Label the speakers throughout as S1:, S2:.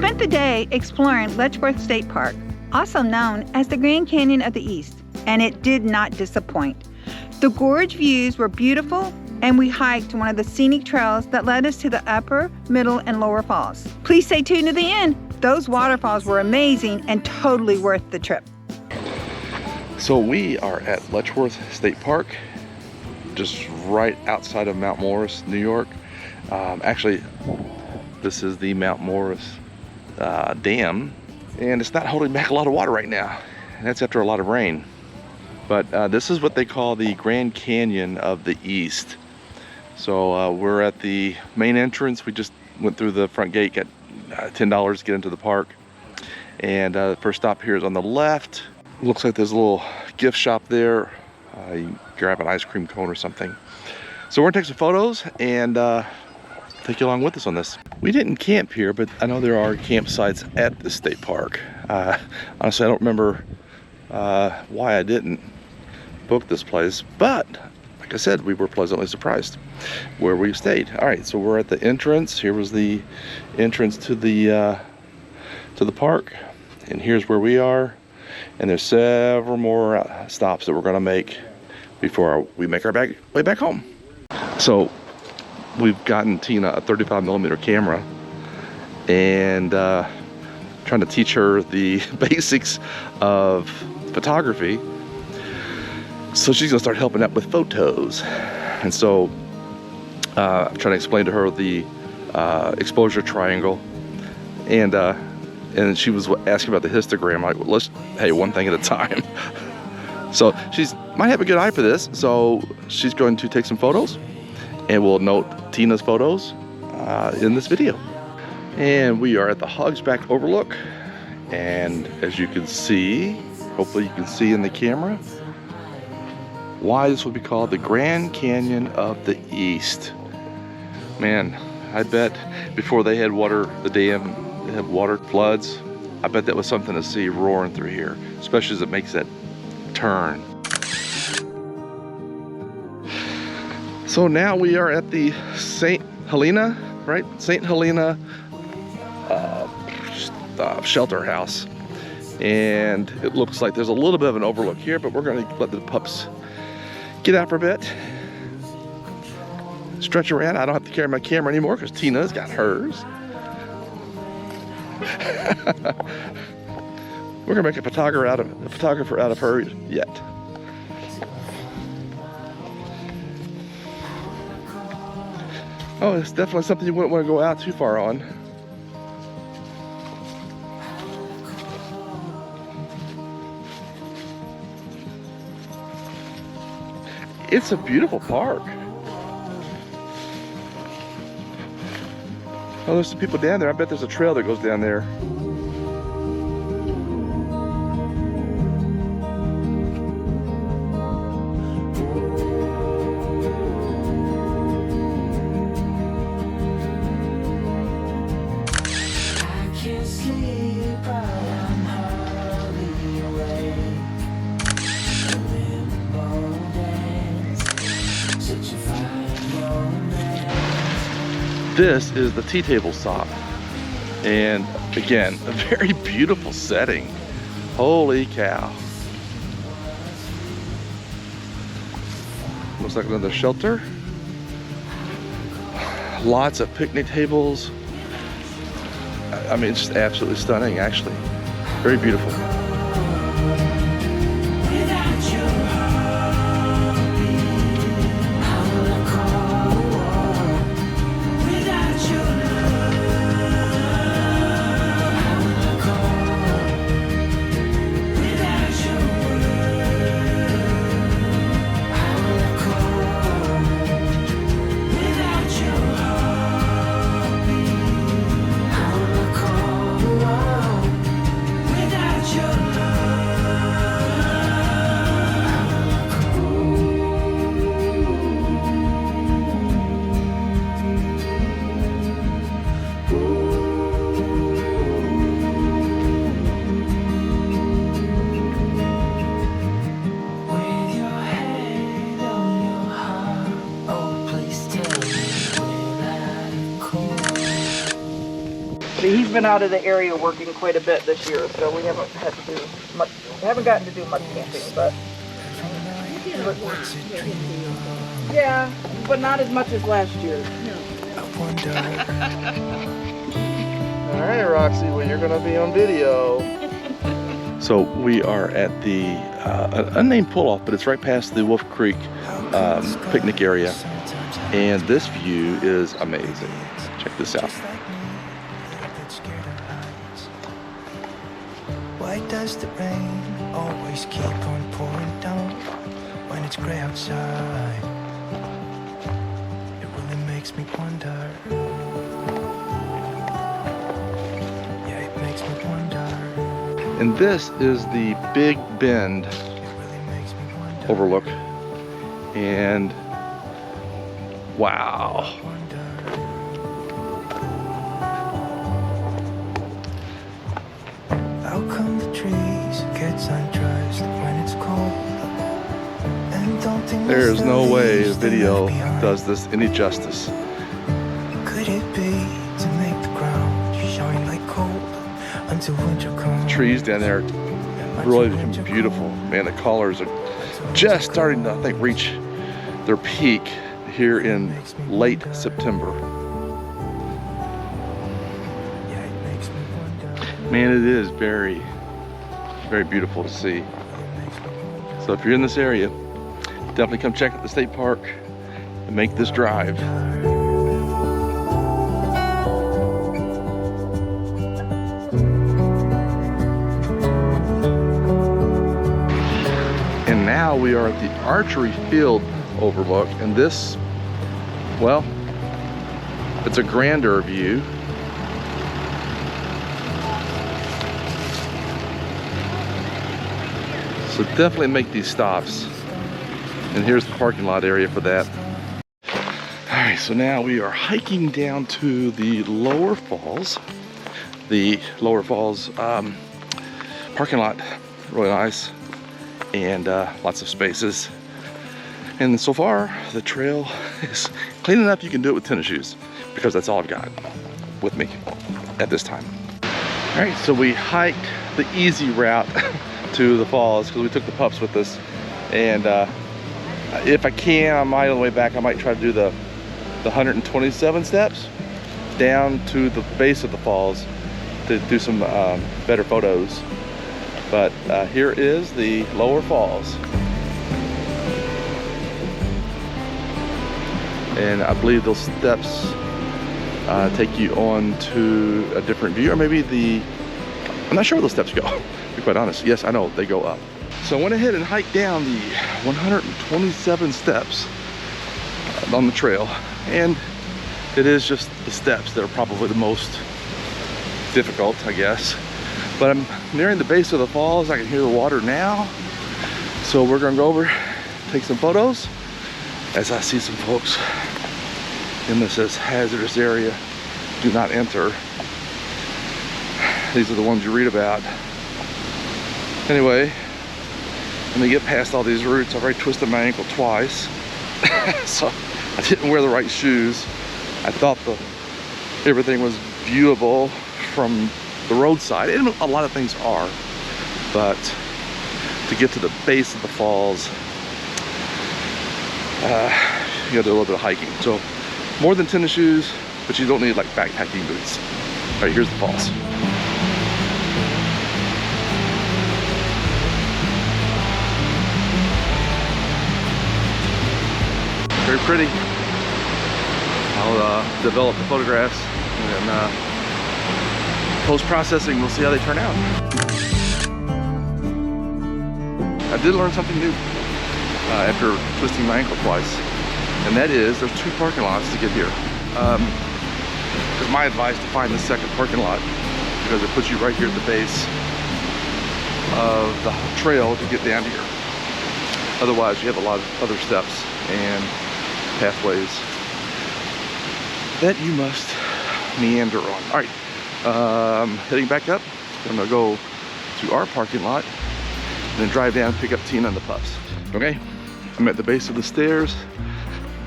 S1: spent the day exploring Letchworth State Park, also known as the Grand Canyon of the East, and it did not disappoint. The gorge views were beautiful, and we hiked one of the scenic trails that led us to the upper, middle, and lower falls. Please stay tuned to the end. Those waterfalls were amazing and totally worth the trip.
S2: So we are at Letchworth State Park, just right outside of Mount Morris, New York. Actually, this is the Mount Morris Dam, and it's not holding back a lot of water right now. And that's after a lot of rain. But this is what they call the Grand Canyon of the East. So we're at the main entrance. We just went through the front gate, got $10 to get into the park. And the first stop here is on the left. Looks like there's a little gift shop there. You can grab an ice cream cone or something. So we're gonna take some photos and take you along with us on this. We didn't camp here, but I know there are campsites at the state park. Honestly, I don't remember why I didn't book this place, but like I said, we were pleasantly surprised where we stayed. All right, so we're at the entrance. Here was the entrance to the park, and here's where we are. And there's several more stops that we're gonna make before we make our way back home. So we've gotten Tina a 35mm camera and trying to teach her the basics of photography. So she's gonna start helping out with photos. And so I'm trying to explain to her the exposure triangle, and she was asking about the histogram. I'm like, well, hey, one thing at a time. So she's might have a good eye for this. So she's going to take some photos, and we'll note Tina's photos in this video. And we are at the Hogsback Overlook, and as you can see, hopefully you can see in the camera, why this would be called the Grand Canyon of the East. Man, I bet before they had the dam had water floods, I bet that was something to see roaring through here, especially as it makes that turn. So now we are at the St. Helena, right? St. Helena shelter house. And it looks like there's a little bit of an overlook here, but we're gonna let the pups get out for a bit, stretch around. I don't have to carry my camera anymore because Tina's got hers. We're gonna make a photographer out of her yet. Oh, it's definitely something you wouldn't want to go out too far on. It's a beautiful park. Oh, there's some people down there. I bet there's a trail that goes down there. This is the tea table stop, and again, a very beautiful setting. Holy cow. Looks like another shelter. Lots of picnic tables. I mean, it's just absolutely stunning, actually. Very beautiful.
S3: Without your he's been out of the area working quite a bit this year, so we haven't had to do much. We haven't gotten to do much camping, but yeah, but not as much as last year.
S2: All right, Roxy, well, you're gonna be on video. So we are at the unnamed pull-off, but it's right past the Wolf Creek picnic area, and this view is amazing. Check this out.
S4: Why does the rain always keep on pouring down when it's gray outside? It really makes me wonder. Yeah, it makes me wonder.
S2: And this is the Big Bend
S4: It really makes me wonder.
S2: overlook, and wow.
S4: How come the trees get undressed when it's cold? And don't they
S2: There is no way a
S4: leaves they
S2: video
S4: left behind?
S2: does this any justice.
S4: Could it be to make the ground shine like gold until winter comes?
S2: Trees down there really become beautiful. Man, the colors are just starting to, I think, reach their peak here in late September.
S4: Yeah, it makes me wonder.
S2: Man, it is very, very beautiful to see. So if you're in this area, definitely come check out the state park and make this drive. And now we are at the archery field overlook, and this, well, it's a grander view. So definitely make these stops. And here's the parking lot area for that. All right, so now we are hiking down to the lower falls. The lower falls parking lot, really nice, and lots of spaces. And so far, the trail is clean enough you can do it with tennis shoes, because that's all I've got with me at this time. All right, so we hiked the easy route to the falls because we took the pups with us, and if I can, on the way back, I might try to do the 127 steps down to the base of the falls to do some better photos. But here is the lower falls, and I believe those steps take you on to a different view, or maybe I'm not sure where those steps go, to be quite honest. Yes, I know they go up. So I went ahead and hiked down the 127 steps on the trail, and it is just the steps that are probably the most difficult, I guess. But I'm nearing the base of the falls. I can hear the water now. So we're gonna go over, take some photos, as I see some folks in this says hazardous area, do not enter. These are the ones you read about. Anyway, let me get past all these roots. I've already twisted my ankle twice. So I didn't wear the right shoes. I thought everything was viewable from the roadside, and a lot of things are, but to get to the base of the falls, you gotta do a little bit of hiking. So more than tennis shoes, but you don't need like backpacking boots. All right, here's the falls. Very pretty. I'll develop the photographs, and post-processing, we'll see how they turn out. I did learn something new after twisting my ankle twice, and that is there's two parking lots to get here. It's my advice to find the second parking lot, because it puts you right here at the base of the trail to get down here. Otherwise, you have a lot of other steps and pathways that you must meander on. All right, heading back up. I'm gonna go to our parking lot and then drive down and pick up Tina and the pups. Okay, I'm at the base of the stairs.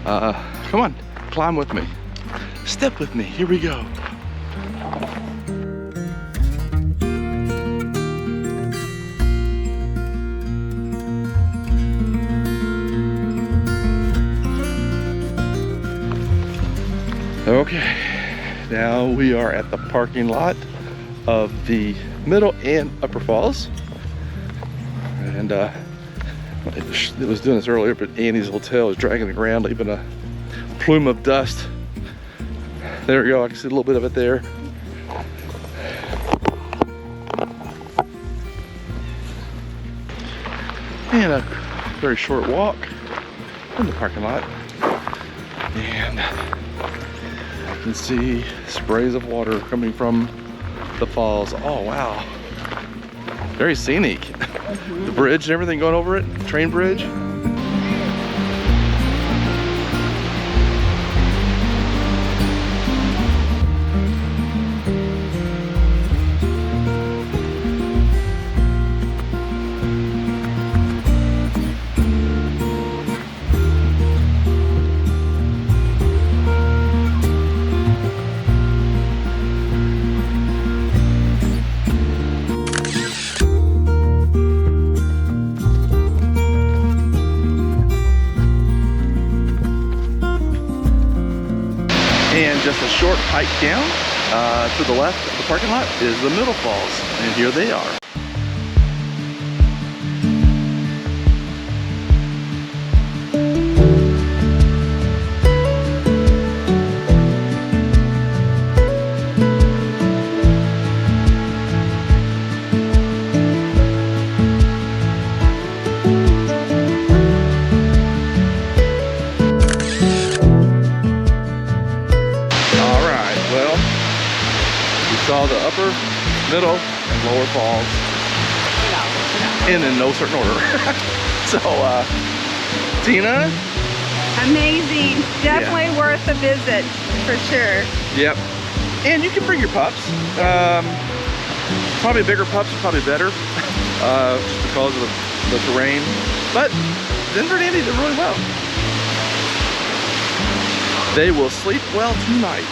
S2: Come on, climb with me. Step with me, here we go. Okay, now we are at the parking lot of the Middle and Upper Falls. And it was doing this earlier, but Annie's hotel is dragging the ground, leaving a plume of dust. There we go, I can see a little bit of it there. And a very short walk in the parking lot. And I can see sprays of water coming from the falls. Oh, wow. Very scenic. The bridge and everything going over it, train bridge. And just a short hike down to the left of the parking lot is the Middle Falls, and here they are. Saw the upper, middle, and lower falls, and in no certain order. So, Tina?
S1: Amazing. Definitely worth a visit, for sure.
S2: Yep. And you can bring your pups. Probably bigger pups are probably better, just because of the terrain. But Denver and Andy did really well. They will sleep well tonight.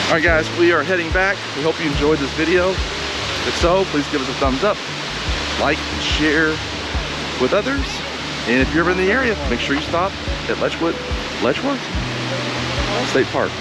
S2: Alright guys, we are heading back. We hope you enjoyed this video. If so, please give us a thumbs up, like, and share with others. And if you're ever in the area, make sure you stop at Letchworth State Park.